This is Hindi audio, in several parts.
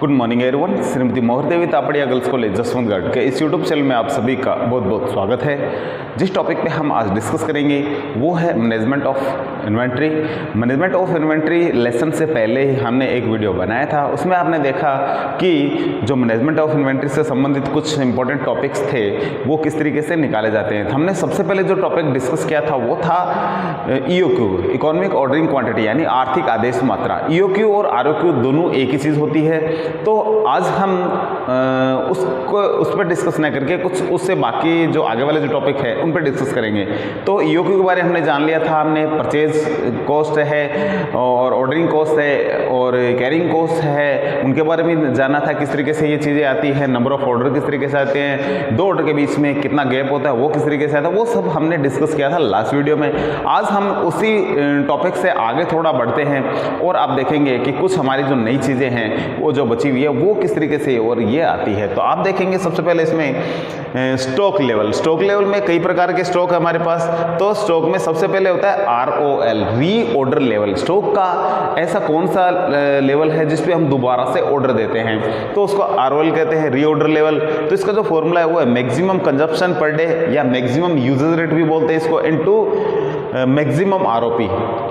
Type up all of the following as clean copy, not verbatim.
Good morning everyone. Shrimati Mohar Devi Tapadia girls college Jaswantgarh के इस यूट्यूब चैनल में आप सभी का बहुत बहुत स्वागत है। जिस टॉपिक पे हम आज डिस्कस करेंगे वो है management of inventory. Management of inventory lesson से पहले ही हमने एक वीडियो बनाया था, उसमें आपने देखा कि जो मैनेजमेंट ऑफ इन्वेंट्री से संबंधित कुछ इंपॉर्टेंट टॉपिक्स थे वो किस तरीके से निकाले जाते हैं। हमने सबसे पहले जो टॉपिक डिस्कस किया था वो था EOQ, इकोनॉमिक ऑर्डरिंग क्वांटिटी, यानी आर्थिक आदेश मात्रा। EOQ और ROQ दोनों एक ही चीज़ होती है। तो आज हम उस पर डिस्कस न करके कुछ उससे बाकी जो आगे वाले जो टॉपिक है उन पर डिस्कस करेंगे। तो EOQ के बारे में हमने जान लिया था, हमने परचेज कॉस्ट है और ऑर्डरिंग कॉस्ट है और कैरिंग कॉस्ट है, उनके बारे में जाना था किस तरीके से ये चीज़ें आती हैं, नंबर ऑफ ऑर्डर किस तरीके से आते हैं, दो ऑर्डर के बीच में कितना गैप होता है वो किस तरीके से आता है, वो सब हमने डिस्कस किया था लास्ट वीडियो में। आज हम उसी टॉपिक से आगे थोड़ा बढ़ते हैं और आप देखेंगे कि कुछ हमारी जो नई चीज़ें हैं वो जो बची हुई है वो किस तरीके से और ये आती है। तो आप देखेंगे सबसे पहले इसमें स्टॉक लेवल। स्टॉक लेवल में कई प्रकार के स्टॉक है हमारे पास। तो स्टॉक में सबसे पहले होता है ROL, री ऑर्डर लेवल। स्टॉक का ऐसा कौन सा लेवल है जिसपे हम दोबारा से ऑर्डर देते हैं, तो उसको ROL कहते हैं, री ऑर्डर लेवल। तो इसका जो फॉर्मूला है वो है मैक्सिमम कंजप्शन पर डे या मैक्सिमम यूजेज रेट भी बोलते हैं इसको, इनटू मैक्सिमम ROP।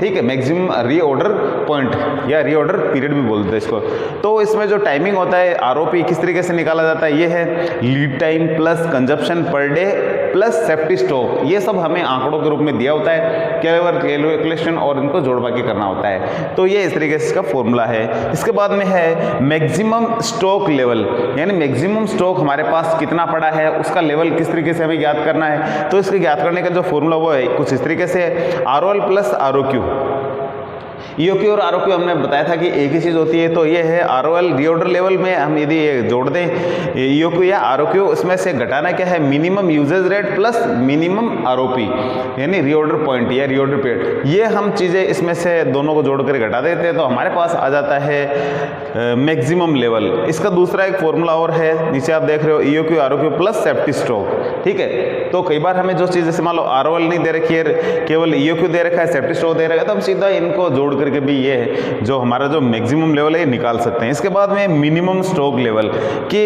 ठीक है, मैक्सिमम री ऑर्डर पॉइंट या री ऑर्डर पीरियड भी बोलते हैं इसको। तो इसमें जो टाइमिंग होता है ROP किस तरीके से निकाला जाता है, ये है lead time plus consumption per debt plus safety stock. ये सब हमें आंकड़ों के रूप में दिया होता है, कैलकुलेशन और इनको जोड़ बाकी करना होता है। तो ये इस तरीके से इसका फॉर्मूला है। इसके बाद में है मैक्सिमम स्टॉक लेवल, यानी मैक्सिमम स्टॉक हमारे पास कितना पड़ा है उसका लेवल किस तरीके से हमें ज्ञात करना है। तो इसके ज्ञात करने का जो फॉर्मूला वो है कुछ इस तरीके से ROL प्लस ROQ। EOQ और ROQ हमने बताया था कि एक ही चीज़ होती है। तो ये है ROL, रीऑर्डर लेवल में हम यदि ये जोड़ दें EOQ या ROQ, इसमें से घटाना क्या है, minimum usage rate plus minimum ROP, यानी रीऑर्डर पॉइंट या रीऑर्डर पीरियड। ये हम चीज़ें इसमें से दोनों को जोड़ कर घटा देते हैं तो हमारे पास आ जाता है मैक्सिमम लेवल। इसका दूसरा एक फॉर्मूला और है, नीचे आप देख रहे हो EOQ ROQ plus safety stock. ठीक है, तो कई बार हमें जो चीज़ जैसे मान लो ROL नहीं दे रखी है, केवल EOQ दे रखा है, सेफ्टी स्टॉक दे रखा है, तो हम सीधा इनको जोड़ करके भी ये है जो हमारा जो मैक्सिमम लेवल है ये निकाल सकते हैं। इसके बाद में मिनिमम स्टॉक लेवल कि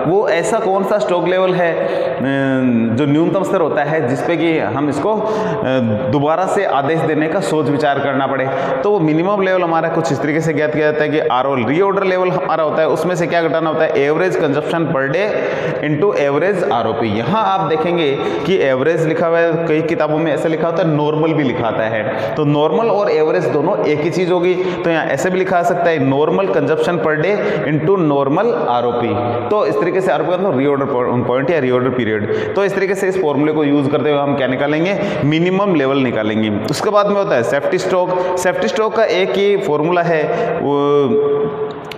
वो ऐसा कौन सा स्टॉक लेवल है जो न्यूनतम स्तर होता है जिसपे कि हम इसको दोबारा से आदेश देने का सोच विचार करना पड़े। तो वो मिनिमम लेवल हमारा कुछ इस तरीके से ज्ञात किया जाता है कि ROL, री ऑर्डर लेवल हमारा होता है, उसमें से क्या घटाना होता है, average consumption per day into average ROP। यहाँ आप देखेंगे कि एवरेज लिखा हुआ है, कई किताबों में ऐसा लिखा होता है, नॉर्मल भी लिखा आता है। तो नॉर्मल और एवरेज दोनों एक ही चीज होगी। तो यहाँ ऐसे भी लिखा सकता है normal consumption per day into normal ROP। तो इस तरीके से ROP मतलब रीऑर्डर पॉइंट या रीऑर्डर पीरियड। तो इस तरीके से इस फॉर्मूले को यूज करते हुए हम क्या निकालेंगे, मिनिमम लेवल निकालेंगे। उसके बाद में होता है सेफ्टी स्टॉक। सेफ्टी स्टॉक का एक ही फॉर्मूला है,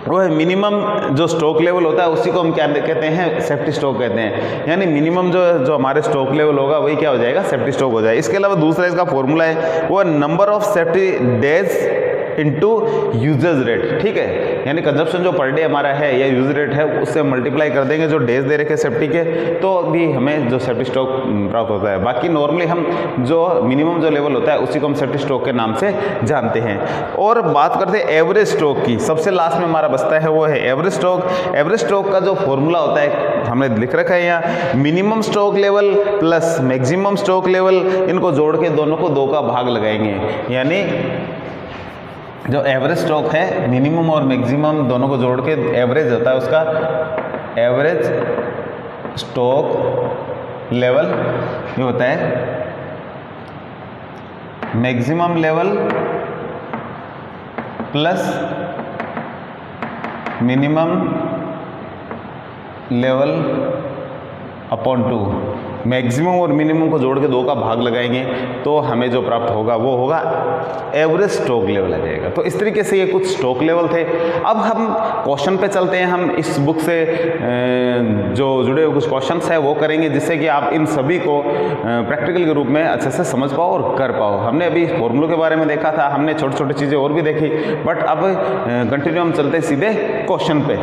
वो है मिनिमम जो स्टॉक लेवल होता है उसी को हम क्या कहते हैं, सेफ्टी स्टॉक कहते हैं। यानी मिनिमम जो हमारे स्टॉक लेवल होगा वही क्या हो जाएगा, सेफ्टी स्टॉक हो जाएगा। इसके अलावा दूसरा इसका फॉर्मूला है वो number of safety days into usage rate. ठीक है, यानी कंजप्शन जो पर डे हमारा है या यूज रेट है उससे मल्टीप्लाई कर देंगे जो डेज दे रखे सेफ्टी के, तो भी हमें जो सेफ्टी स्टॉक प्राप्त होता है। बाकी नॉर्मली हम जो मिनिमम जो लेवल होता है उसी को हम सेफ्टी स्टॉक के नाम से जानते हैं। और बात करते हैं एवरेज स्टॉक की, सबसे लास्ट में हमारा बचता है वो है एवरेज स्टॉक। एवरेज स्टॉक का जो फॉर्मूला होता है हमने लिख रखा है यहाँ, minimum stock level plus maximum stock level, इनको जोड़ के दोनों को 2 का भाग लगाएंगे। यानी जो एवरेज स्टॉक है मिनिमम और मैक्सिमम दोनों को जोड़ के एवरेज होता है उसका, एवरेज स्टॉक लेवल ये होता है maximum level plus minimum level upon 2। Maximum और मिनिमम को जोड़ के 2 का भाग लगाएंगे तो हमें जो प्राप्त होगा वो होगा एवरेज स्टॉक लेवल आ जाएगा। तो इस तरीके से ये कुछ स्टॉक लेवल थे। अब हम क्वेश्चन पे चलते हैं। हम इस बुक से जो जुड़े हुए कुछ क्वेश्चंस है वो करेंगे जिससे कि आप इन सभी को प्रैक्टिकल के रूप में अच्छे से समझ पाओ और कर पाओ। हमने अभी फॉर्मूलों के बारे में देखा था, हमने छोटी छोटी चीज़ें और भी देखी, बट अब कंटिन्यू हम चलते सीधे क्वेश्चन पे।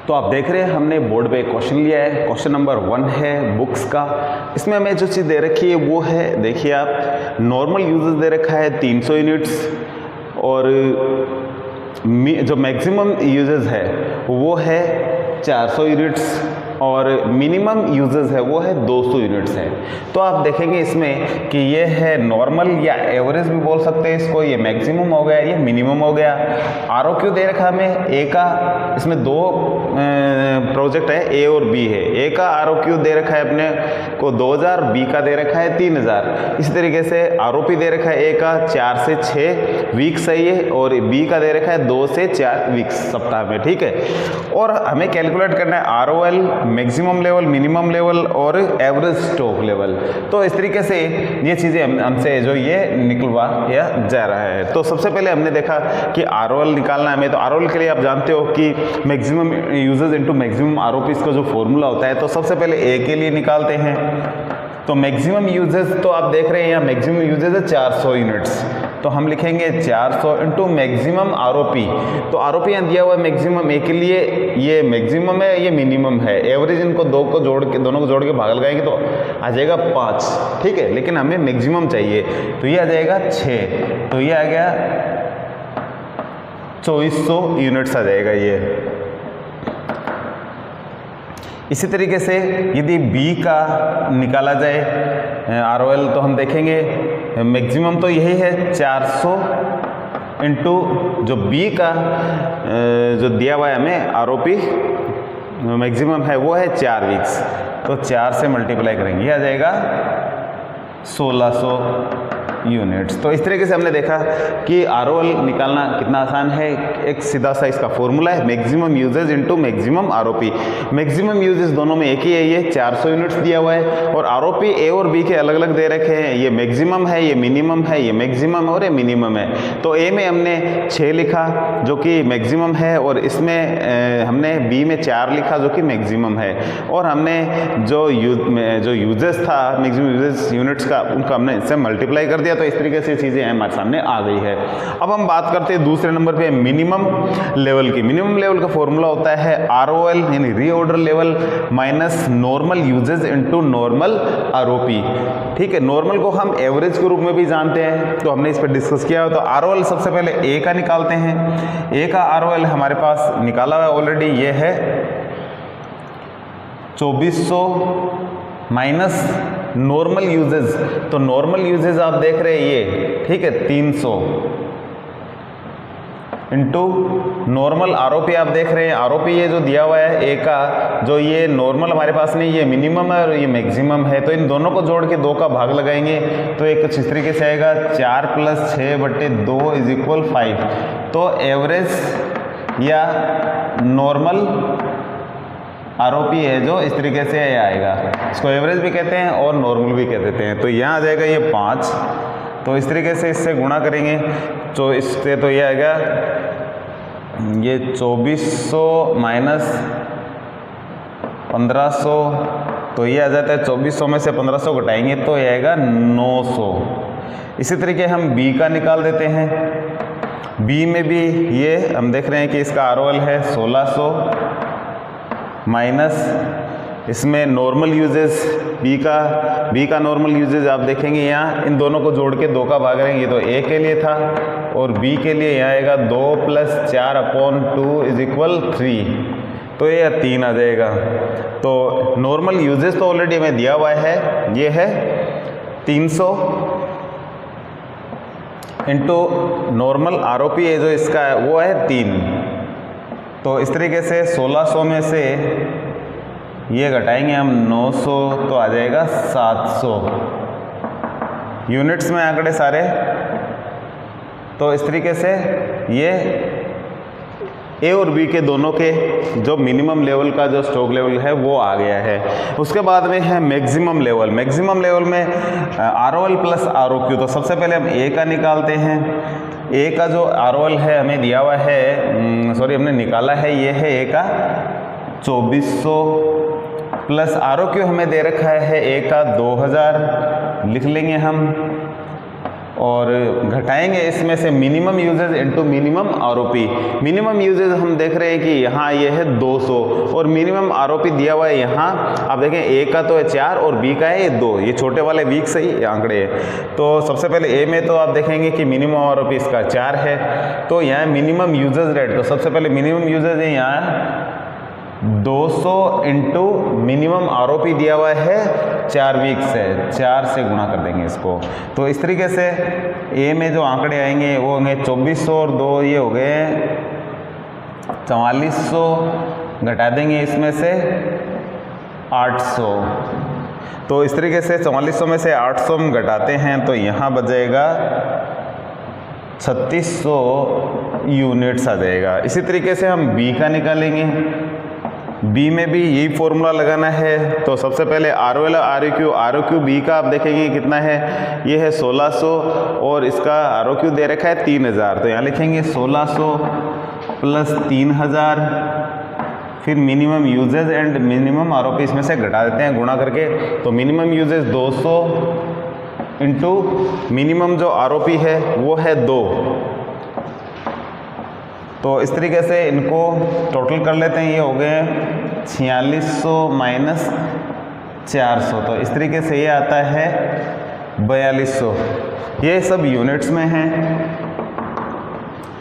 तो आप देख रहे हैं हमने बोर्ड पे क्वेश्चन लिया है। क्वेश्चन नंबर 1 है बुक्स का। इसमें हमें जो चीज़ दे रखी है वो है, देखिए आप, नॉर्मल यूजेस दे रखा है 300 यूनिट्स और जो मैक्सिमम यूजेस है वो है 400 यूनिट्स और मिनिमम यूजेस है वो है 200 यूनिट्स है। तो आप देखेंगे इसमें कि ये है नॉर्मल या एवरेज भी बोल सकते हैं इसको, ये मैक्सिमम हो गया, ये मिनिमम हो गया। ROQ दे रखा हमें ए का, इसमें दो प्रोजेक्ट है, ए और बी है। ए का ROQ दे रखा है अपने को 2000, बी का दे रखा है 3000। इसी तरीके से ROP दे रखा है ए का 4 से 6 वीक्स है ये, और बी का दे रखा है 2 से 4 वीक्स सप्ताह में, ठीक है। और हमें कैलकुलेट करना है ROL, maximum level, minimum level और एवरेज स्टॉक लेवल। तो इस तरीके से ये चीज़ें हमसे जो ये निकलवाया जा रहा है। तो सबसे पहले हमने देखा कि ROL निकालना है हमें। तो ROL के लिए आप जानते हो कि maximum uses into maximum ROP का जो फॉर्मूला होता है। तो सबसे पहले ए के लिए निकालते हैं। तो मैक्सिमम यूजेस तो आप देख रहे हैं यहाँ मैक्सिमम यूजेस है 400 यूनिट्स, तो हम लिखेंगे 400 इंटू मैक्सिमम ROP। तो ROP यहाँ दिया हुआ है मैक्सिमम ए के लिए, ये मैक्सिमम है, ये मिनिमम है। एवरेज इनको दोनों को जोड़ के भाग लगाएंगे तो आ जाएगा 5, ठीक है। लेकिन हमें मैक्सिमम चाहिए, तो ये आ जाएगा 6, तो ये आ गया 2400 यूनिट्स आ जाएगा ये। इसी तरीके से यदि बी का निकाला जाए ROL, तो हम देखेंगे मैक्सिमम तो यही है 400 इंटू जो बी का जो दिया हुआ है हमें ROP मैक्सिमम है वो है 4 वीक्स, तो 4 से मल्टीप्लाई करेंगे, ये आ जाएगा 1600 यूनिट्स। तो इस तरीके से हमने देखा कि ROL निकालना कितना आसान है। एक सीधा सा इसका फॉर्मूला है, maximum uses into maximum ROP। Maximum uses दोनों में एक ही है, ये 400 यूनिट्स दिया हुआ है, और ROP ए और बी के अलग अलग दे रखे हैं। ये मैक्सिमम है, ये मिनिमम है, ये मैक्सिमम और ये मिनिमम है। तो ए में हमने 6 लिखा जो कि मैक्सिमम है, और इसमें हमने बी में 4 लिखा जो कि मैक्सिमम है, और हमने जो यूजेस था मैक्सिमम यूजेस यूनिट्स का, उनका हमने इससे मल्टीप्लाई कर दिया। तो इस तरीके से चीज़ें हमारे सामने आ गई है। अब हम बात करते हैं दूसरे नंबर पे मिनिमम लेवल की। मिनिमम लेवल का फॉर्मूला होता है ROL यानी reorder level minus normal uses into normal ROP, ठीक है। नॉर्मल को हम एवरेज के रूप में भी जानते हैं, तो हमने इस पर डिस्कस किया। तो ROL सबसे पहले ए का निकालते हैं। ए का ROL हमारे पास निकाला हुआ है ऑलरेडी, ये है 2400 माइनस नॉर्मल यूजेस। तो नॉर्मल यूजेस आप देख रहे हैं ये, ठीक है, 300 इंटू नॉर्मल ROP आप देख रहे हैं। ROP ये जो दिया हुआ है ए का, जो ये नॉर्मल हमारे पास नहीं, ये मिनिमम है और ये मैक्सिमम है। तो इन दोनों को जोड़ के 2 का भाग लगाएंगे तो एक कुछ इस तरीके से आएगा 4 + 6/2 = 5। तो एवरेज या नॉर्मल ROP है जो इस तरीके से आएगा, इसको एवरेज भी कहते हैं और नॉर्मल भी कह देते हैं। तो यहाँ आ जाएगा ये 5, तो इस तरीके से इससे गुणा करेंगे तो इससे तो ये आएगा ये 2400 माइनस 1500, तो ये आ जाता है 2400 में से 1500 घटाएंगे तो ये आएगा 900। इसी तरीके हम बी का निकाल देते हैं। बी में भी ये हम देख रहे हैं कि इसका ROL है 1600 माइनस इसमें नॉर्मल यूजेस बी का नॉर्मल यूजेस आप देखेंगे यहाँ, इन दोनों को जोड़ के 2 का भाग करेंगे तो ए के लिए था और बी के लिए यहाँ आएगा 2 + 4/2 = 3, तो ये 3 आ जाएगा। तो नॉर्मल यूजेस तो ऑलरेडी हमें दिया हुआ है, ये है 300 इंटू नॉर्मल ROP है जो इसका है वो है 3। तो इस तरीके से 1600 में से ये घटाएंगे हम 900 तो आ जाएगा 700 यूनिट्स में आंकड़े सारे। तो इस तरीके से ये ए और बी के दोनों के जो मिनिमम लेवल का जो स्टॉक लेवल है वो आ गया है। उसके बाद में है मैक्सिमम लेवल। मैक्सिमम लेवल में ROL + ROQ। तो सबसे पहले हम ए का निकालते हैं। ए का जो ROL है हमें दिया हुआ है, हमने निकाला है, ये है ए का 2400 प्लस ROQ हमें दे रखा है ए का 2000, लिख लेंगे हम और घटाएंगे इसमें से minimum usage into minimum ROP. Minimum usage हम देख रहे हैं कि यहाँ ये है 200 और मिनिमम आरओपी दिया हुआ है यहाँ आप देखें ए का तो है 4 और बी का है ये 2, ये छोटे वाले वीक सही आंकड़े हैं। तो सबसे पहले ए में तो आप देखेंगे कि मिनिमम आरओपी इसका 4 है, तो यहाँ मिनिमम यूजेज रेट, तो सबसे पहले मिनिमम यूजेज है यहाँ 200 इंटू मिनिमम आरओपी दिया हुआ है 4 वीक से, 4 से गुणा कर देंगे इसको। तो इस तरीके से ए में जो आंकड़े आएंगे वो होंगे 2400 और 2 ये हो गए 4400, घटा देंगे इसमें से 800। तो इस तरीके से 4400 में से 800 हम घटाते हैं तो यहाँ बच जाएगा 3600 यूनिट्स आ जाएगा। इसी तरीके से हम बी का निकालेंगे। बी में भी यही फॉर्मूला लगाना है। तो सबसे पहले आर ओ क्यू बी का आप देखेंगे कितना है, ये है 1600 और इसका आर ओ क्यू दे रखा है 3000, तो यहाँ लिखेंगे 1600 प्लस 3000, फिर minimum usage and minimum R O P इसमें से घटा देते हैं गुणा करके। तो मिनिमम यूजेज 200 इंटू मिनिमम जो आर ओ पी है वो है 2। तो इस तरीके से इनको टोटल कर लेते हैं, ये हो गए 4600 माइनस 400, तो इस तरीके से ये आता है 4200। ये सब यूनिट्स में हैं,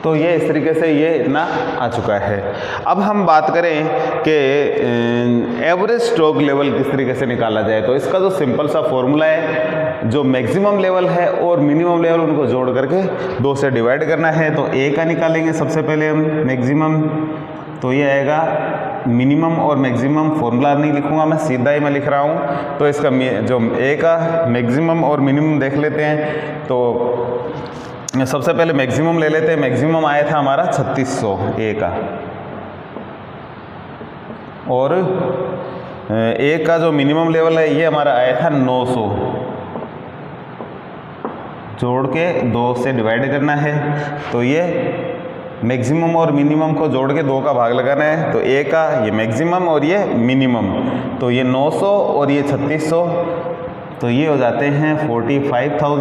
तो ये इस तरीके से ये इतना आ चुका है। अब हम बात करें कि एवरेज स्ट्रोक लेवल किस तरीके से निकाला जाए, तो इसका जो सिंपल सा फॉर्मूला है, जो मैक्सिमम लेवल है और मिनिमम लेवल उनको जोड़ करके 2 से डिवाइड करना है। तो ए का निकालेंगे सबसे पहले हम मैक्सिमम, तो ये आएगा मिनिमम और मैक्सिमम, फॉर्मूला नहीं लिखूंगा मैं, सीधा ही मैं लिख रहा हूँ। तो इसका जो ए का मैक्सिमम और मिनिमम देख लेते हैं। तो सबसे पहले मैक्सिमम ले लेते हैं। मैक्सिमम आया था हमारा 3600 ए का, और ए का जो मिनिमम लेवल है ये हमारा आया था 900, जोड़ के 2 से डिवाइड करना है। तो ये मैक्सिमम और मिनिमम को जोड़ के 2 का भाग लगाना है। तो ए का ये मैक्सिमम और ये मिनिमम, तो ये 900 और ये 3600, तो ये हो जाते हैं 4500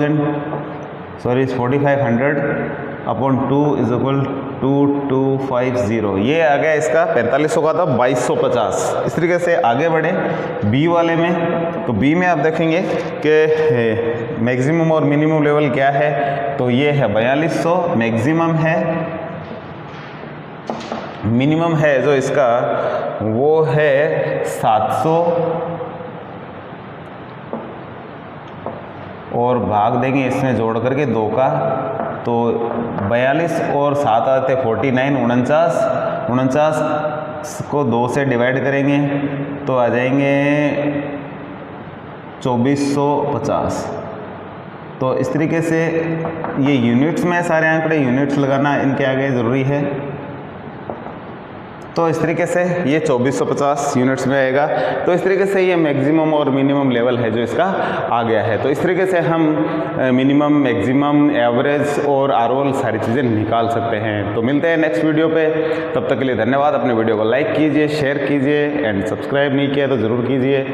अपॉन 2 इज इक्वल 2250। ये आ गया इसका 4500 का था 2250। इस तरीके से आगे बढ़े बी वाले में। तो बी में आप देखेंगे कि मैक्सिमम और मिनिमम लेवल क्या है, तो ये है 4200 मैक्सिमम है, मिनिमम है जो इसका वो है 700, और भाग देंगे इसमें जोड़ करके 2 का। तो 42 और 7 आते 49, 49 को 2 से डिवाइड करेंगे तो आ जाएंगे 2450। तो इस तरीके से ये यूनिट्स में सारे आंकड़े, यूनिट्स लगाना इनके आगे ज़रूरी है। तो इस तरीके से ये 2450 यूनिट्स में आएगा। तो इस तरीके से ये मैक्सिमम और मिनिमम लेवल है जो इसका आ गया है। तो इस तरीके से हम मिनिमम, मैक्सिमम, एवरेज और आरओएल सारी चीज़ें निकाल सकते हैं। तो मिलते हैं नेक्स्ट वीडियो पे, तब तक के लिए धन्यवाद। अपने वीडियो को लाइक कीजिए, शेयर कीजिए एंड सब्सक्राइब नहीं किया तो ज़रूर कीजिए।